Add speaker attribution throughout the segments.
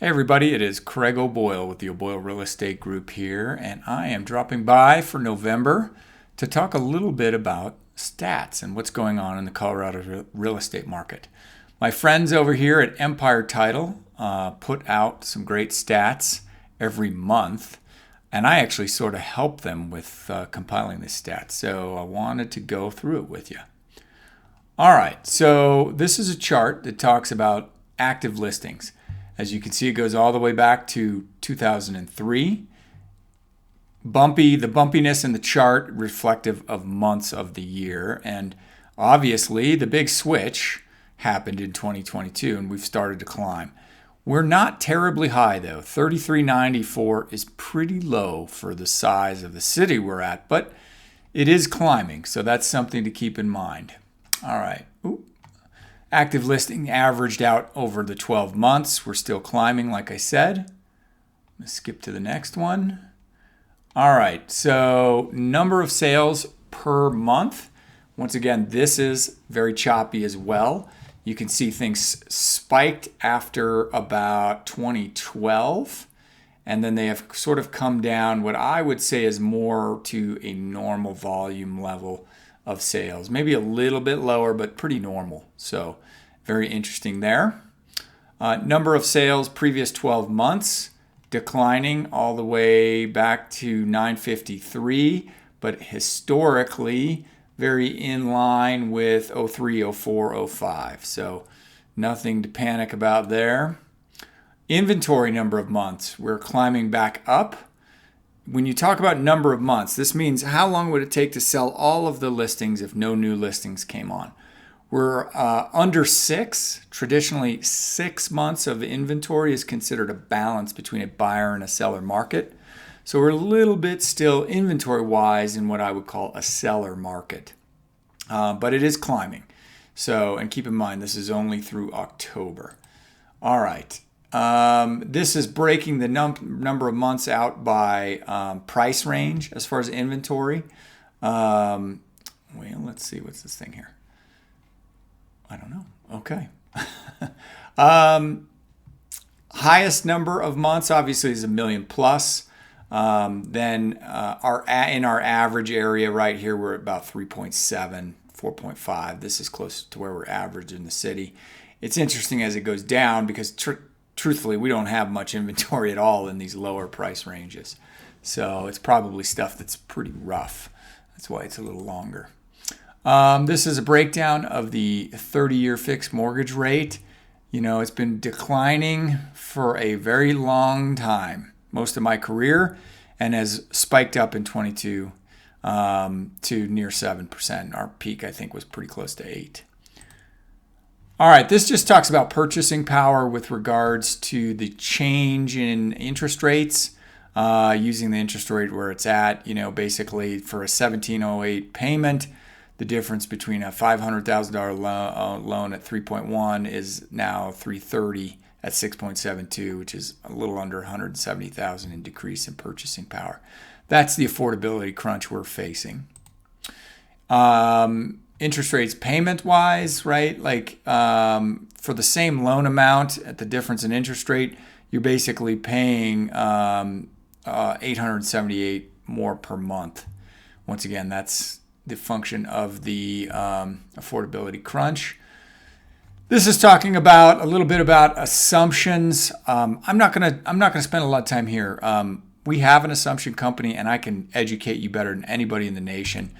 Speaker 1: Hey everybody, it is Craig O'Boyle with the O'Boyle Real Estate Group here, and I am dropping by for November to talk a little bit about stats and what's going on in the Colorado real estate market. My friends over here at Empire Title put out some great stats every month, and I actually sort of help them with compiling this stats, so I wanted to go through it with you. All right, so this is a chart that talks about active listings. As you can see, it goes all the way back to 2003. The bumpiness in the chart reflective of months of the year. And obviously, the big switch happened in 2022, and we've started to climb. We're not terribly high, though. 3394 is pretty low for the size of the city we're at, but it is climbing, so that's something to keep in mind. All right. Active listing averaged out over the 12 months. We're still climbing, like I said. Let's skip to the next one. All right, so number of sales per month. Once again, this is very choppy as well. You can see things spiked after about 2012, and then they have sort of come down what I would say is more to a normal volume level of sales, maybe a little bit lower, but pretty normal. So very interesting there. Number of sales previous 12 months declining all the way back to 953, but historically very in line with 03, 04, 05. So nothing to panic about there. Inventory number of months, we're climbing back up. When you talk about number of months, this means how long would it take to sell all of the listings if no new listings came on? We're under 6. Traditionally, 6 months of inventory is considered a balance between a buyer and a seller market. So we're a little bit still inventory-wise in what I would call a seller market. But it is climbing. So, and keep in mind, this is only through October. All right. This is breaking the number of months out by price range as far as inventory. Well, let's see. What's this thing here? I don't know. Okay. Highest number of months obviously is 1 million plus. Then in our average area right here, we're at about 3.7, 4.5. This is close to where we're average in the city. It's interesting as it goes down because truthfully, we don't have much inventory at all in these lower price ranges. So it's probably stuff that's pretty rough. That's why it's a little longer. This is a breakdown of the 30-year fixed mortgage rate. You know, it's been declining for a very long time, most of my career, and has spiked up in 22 to near 7%. Our peak, I think, was pretty close to 8. All right, this just talks about purchasing power with regards to the change in interest rates, using the interest rate where it's at. You know, basically for a 1708 payment, the difference between a $500,000 loan at 3.1 is now 330 at 6.72, which is a little under 170,000 in decrease in purchasing power. That's the affordability crunch we're facing. Interest rates payment-wise, right? Like for the same loan amount at the difference in interest rate, you're basically paying $878 more per month. Once again, that's the function of the affordability crunch. This is talking about a little bit about assumptions. I'm not gonna spend a lot of time here. We have an assumption company, and I can educate you better than anybody in the nation.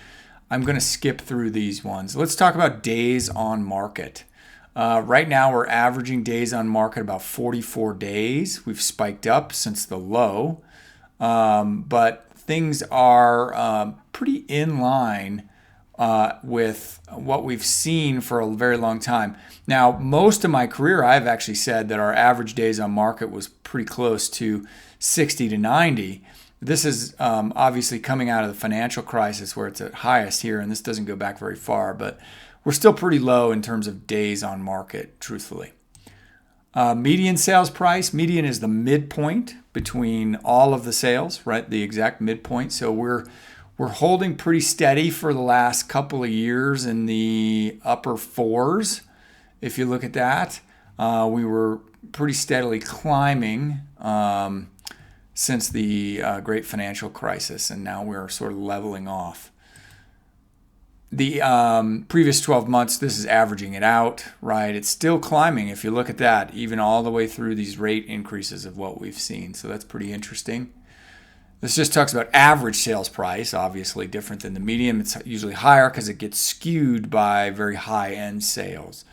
Speaker 1: I'm going to skip through these ones. Let's talk about days on market. Right now, we're averaging days on market about 44 days. We've spiked up since the low, but things are pretty in line with what we've seen for a very long time. Now, most of my career, I've actually said that our average days on market was pretty close to 60 to 90. This is obviously coming out of the financial crisis where it's at highest here, and this doesn't go back very far, but we're still pretty low in terms of days on market, truthfully. Median sales price. Median is the midpoint between all of the sales, right? The exact midpoint. So we're holding pretty steady for the last couple of years in the upper fours. If you look at that, we were pretty steadily climbing since the great financial crisis, and now we're sort of leveling off. The previous 12 months, this is averaging it out, right? It's still climbing if you look at that, even all the way through these rate increases of what we've seen. So that's pretty interesting. This just talks about average sales price, obviously different than the median. It's usually higher because it gets skewed by very high-end sales.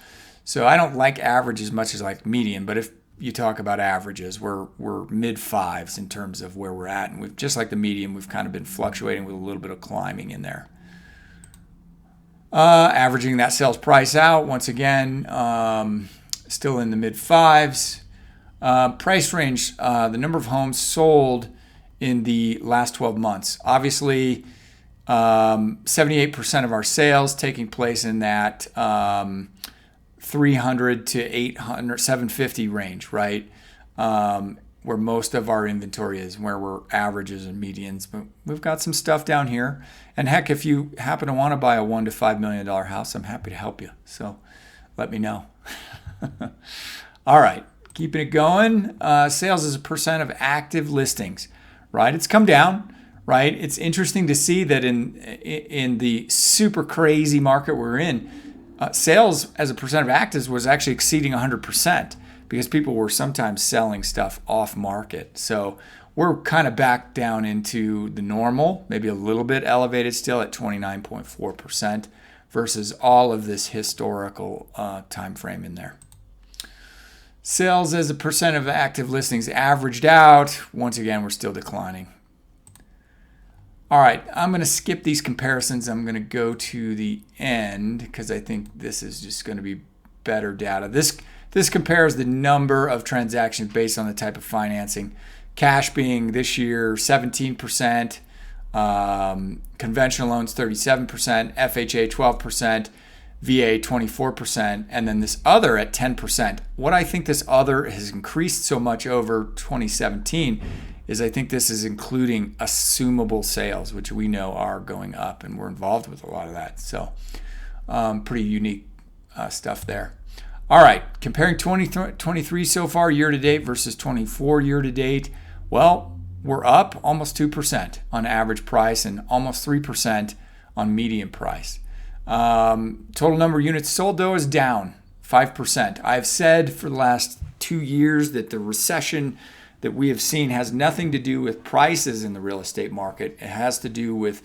Speaker 1: So I don't like average as much as I like median, but if you talk about averages, we're mid-fives in terms of where we're at. And we've, just like the median, we've kind of been fluctuating with a little bit of climbing in there. Averaging that sales price out, once again, still in the mid-fives. Price range, the number of homes sold in the last 12 months. Obviously, 78% of our sales taking place in that 300 to 800, 750 range, right? Where most of our inventory is, where we're averages and medians. But we've got some stuff down here. And heck, if you happen to want to buy a $1 to $5 million house, I'm happy to help you. So let me know. All right, keeping it going. Sales as a percent of active listings, right? It's come down, right? It's interesting to see that in the super crazy market we're in, sales as a percent of actives was actually exceeding 100%. Because people were sometimes selling stuff off market. So we're kind of back down into the normal, maybe a little bit elevated still at 29.4% versus all of this historical time frame in there. Sales as a percent of active listings averaged out. Once again, we're still declining. All right, I'm going to skip these comparisons. I'm going to go to the end because I think this is just going to be better data. This compares the number of transactions based on the type of financing. Cash being this year 17%, conventional loans 37%, FHA 12%, VA 24%, and then this other at 10%. What I think this other has increased so much over 2017 is I think this is including assumable sales, which we know are going up, and we're involved with a lot of that. So pretty unique stuff there. All right, comparing 2023 so far year to date versus 24 year to date. Well, we're up almost 2% on average price and almost 3% on median price. Total number of units sold, though, is down 5%. I've said for the last 2 years that the recession that we have seen has nothing to do with prices in the real estate market. It has to do with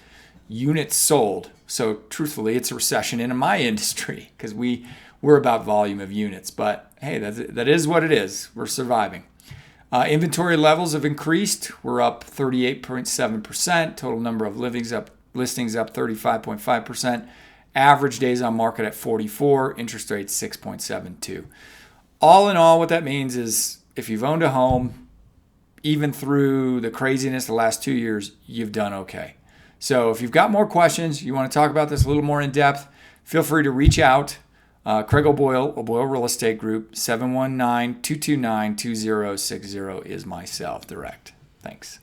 Speaker 1: units sold. So truthfully, it's a recession in my industry because we're about volume of units, but hey, that is what it is. We're surviving. Inventory levels have increased. We're up 38.7%. Total number of listings up 35.5%. Average days on market at 44. Interest rate 6.72. All in all, what that means is if you've owned a home, even through the craziness the last 2 years, you've done okay. So if you've got more questions, you want to talk about this a little more in depth, feel free to reach out. Craig O'Boyle Real Estate Group, 719-229-2060 is my cell direct. Thanks.